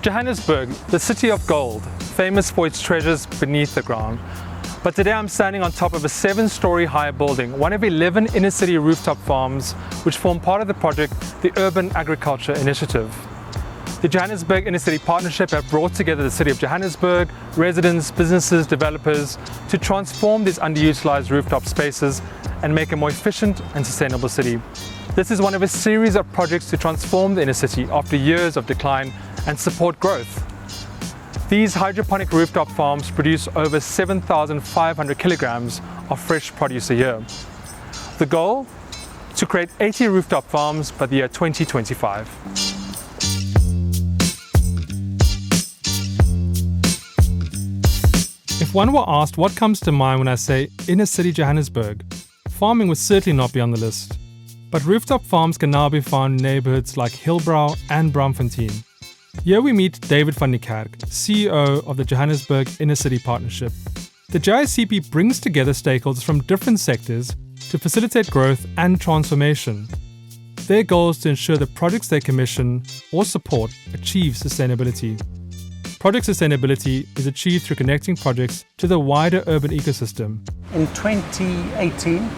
Johannesburg, the city of gold, famous for its treasures beneath the ground. But today I'm standing on top of a 7-story high building, one of 11 inner city rooftop farms which form part of the project, the Urban Agriculture Initiative. The Johannesburg Inner City Partnership have brought together the city of Johannesburg, residents, businesses, developers to transform these underutilized rooftop spaces and make a more efficient and sustainable city. This is one of a series of projects to transform the inner city after years of decline and support growth. These hydroponic rooftop farms produce over 7,500 kilograms of fresh produce a year. The goal? To create 80 rooftop farms by the year 2025. If one were asked what comes to mind when I say inner city Johannesburg, farming would certainly not be on the list. But rooftop farms can now be found in neighborhoods like Hillbrow and Braamfontein. Here we meet David van der Kerk, CEO of the Johannesburg Inner City Partnership. The JICP brings together stakeholders from different sectors to facilitate growth and transformation. Their goal is to ensure the projects they commission or support achieve sustainability. Project sustainability is achieved through connecting projects to the wider urban ecosystem. In 2018,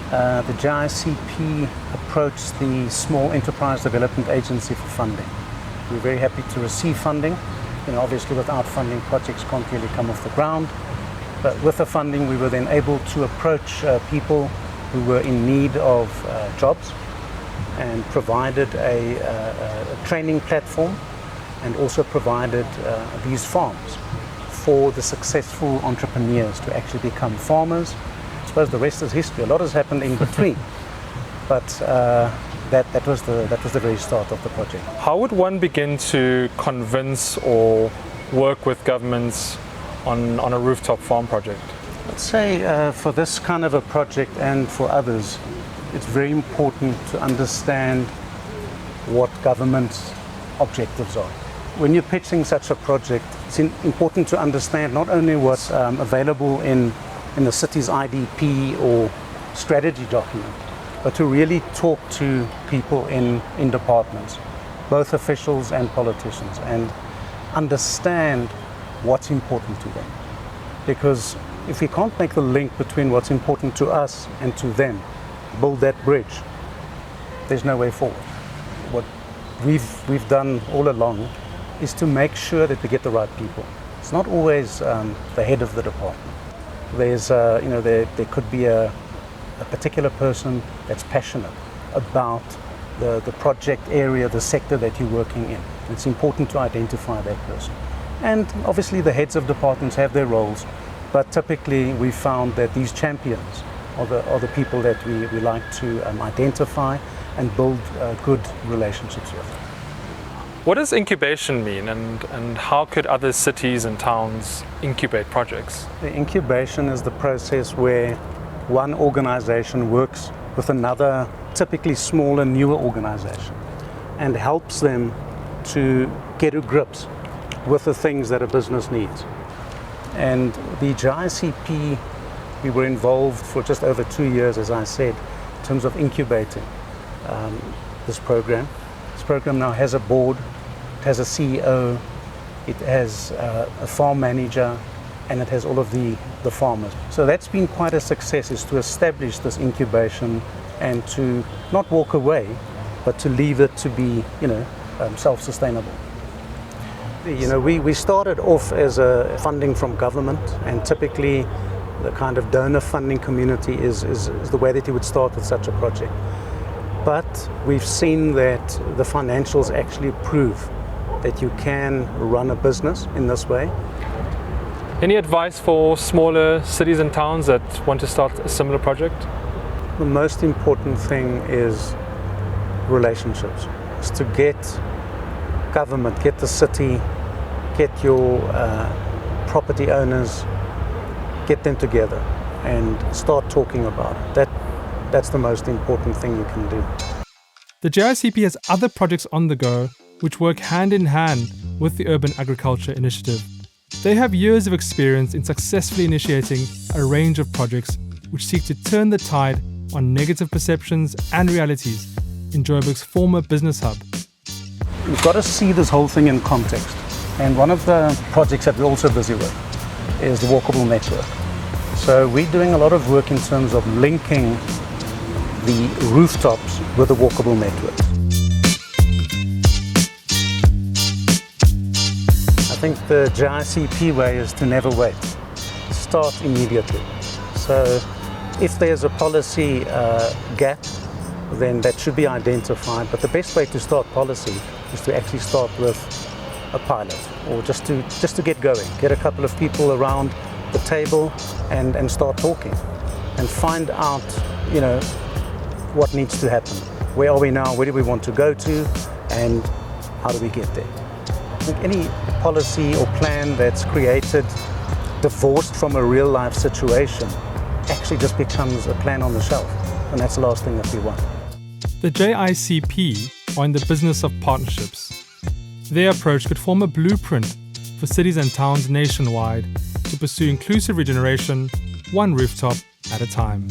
the JICP approached the Small Enterprise Development Agency for funding. We're very happy to receive funding. Obviously without funding, projects can't really come off the ground. But with the funding, we were then able to approach people who were in need of jobs and provided a training platform and also provided these farms for the successful entrepreneurs to actually become farmers. I suppose the rest is history. A lot has happened in between, but that was the very start of the project. How would one begin to convince or work with governments on a rooftop farm project? I'd say for this kind of a project and for others, it's very important to understand what government's objectives are. When you're pitching such a project, it's important to understand not only what's available in the city's IDP or strategy document, but to really talk to people in departments, both officials and politicians, and understand what's important to them. Because if we can't make the link between what's important to us and to them, build that bridge, there's no way forward. What we've done all along is to make sure that we get the right people. It's not always the head of the department. There's, there could be a particular person that's passionate about the project area, the sector that you're working in. It's important to identify that person. And obviously the heads of departments have their roles, but typically we found that these champions are the people that we like to identify and build good relationships with. What does incubation mean, and how could other cities and towns incubate projects? The incubation is the process where one organization works with another, typically smaller, newer organization, and helps them to get to grips with the things that a business needs. And the JICP, we were involved for just over 2 years, as I said, in terms of incubating this program. This program now has a board, it has a CEO, it has a farm manager, and it has all of the farmers. So that's been quite a success, is to establish this incubation and to not walk away, but to leave it to be, self-sustainable. We started off as a funding from government, and typically the kind of donor funding community is the way that you would start with such a project. But we've seen that the financials actually prove that you can run a business in this way. Any advice for smaller cities and towns that want to start a similar project? The most important thing is relationships. It's to get government, get the city, get your property owners, get them together and start talking about it. That's the most important thing you can do. The JICP has other projects on the go which work hand in hand with the Urban Agriculture Initiative. They have years of experience in successfully initiating a range of projects which seek to turn the tide on negative perceptions and realities in Joburg's former business hub. You've got to see this whole thing in context. And one of the projects that we're also busy with is the walkable network. So we're doing a lot of work in terms of linking the rooftops with the walkable network. I think the JICP way is to never wait. Start immediately. So if there's a policy gap, then that should be identified. But the best way to start policy is to actually start with a pilot, or just to get going, get a couple of people around the table and start talking and find out, you know, what needs to happen. Where are we now? Where do we want to go to? And how do we get there? I think any policy or plan that's created divorced from a real life situation actually just becomes a plan on the shelf, and that's the last thing that we want. The JICP are in the business of partnerships. Their approach could form a blueprint for cities and towns nationwide to pursue inclusive regeneration, one rooftop at a time.